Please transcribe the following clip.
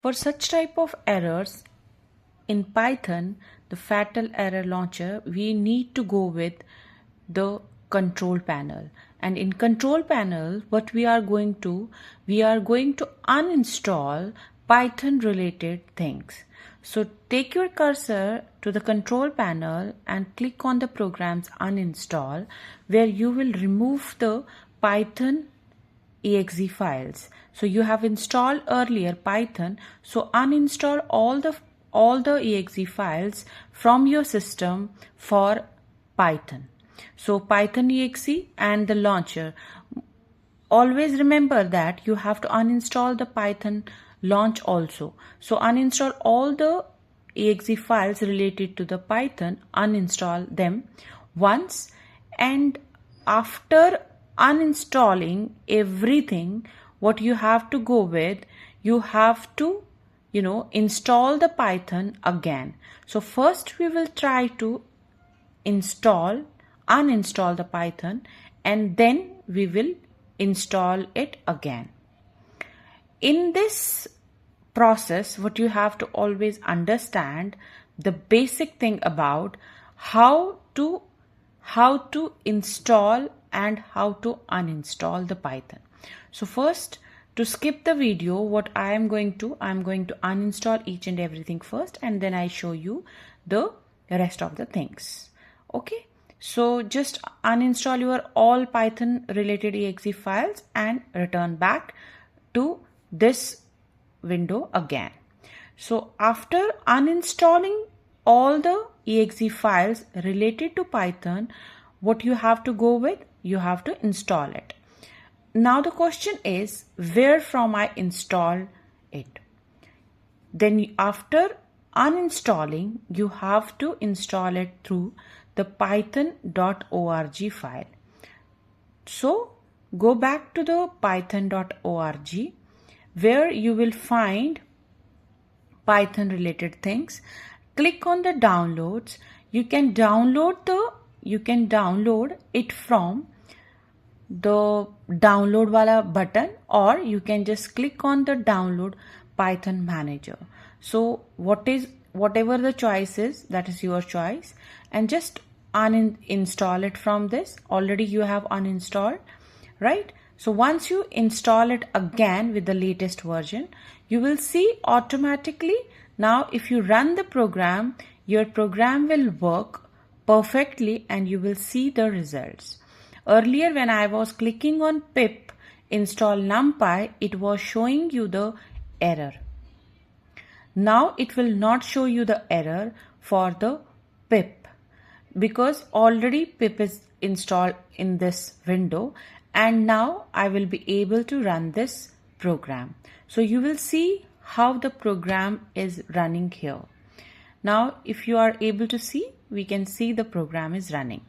For such type of errors in Python, the fatal error launcher, we need to go with the control panel. And in control panel, what we are going to uninstall Python related things. So take your cursor to the control panel and click on the programs uninstall, where you will remove the Python exe files. So you have installed earlier Python, so uninstall all the exe files from your system for Python. So Python exe and the launcher. Always remember that you have to uninstall the Python launch also. So uninstall all the exe files related to the Python, uninstall them once, and after uninstalling everything, what you have to go with, you have to install the Python again. So first we will try to uninstall the Python, and then we will install it again. In this process, what you have to always understand, the basic thing about how to install and how to uninstall the Python. So first, to skip the video, what I'm going to uninstall each and everything first, and then I show you the rest of the things. Okay, so just uninstall your all Python related exe files and return back to this window again. So after uninstalling all the exe files related to Python, what you have to go with, you have to install it. Now the question is, where from I install it? Then after uninstalling, you have to install it through the python.org file. So go back to the python.org, where you will find Python related things. Click on the downloads. You can download it from the download wala button, or you can just click on the download Python manager. So whatever the choice is, that is your choice, and just uninstall it from this. Already you have uninstalled, right? So once you install it again with the latest version, you will see automatically now if you run the program, your program will work perfectly and you will see the results. Earlier when I was clicking on pip install numpy, it was showing you the error. Now it will not show you the error for the pip, because already pip is installed in this window, and now I will be able to run this program. So you will see how the program is running here. Now if you are able to see, we can see the program is running.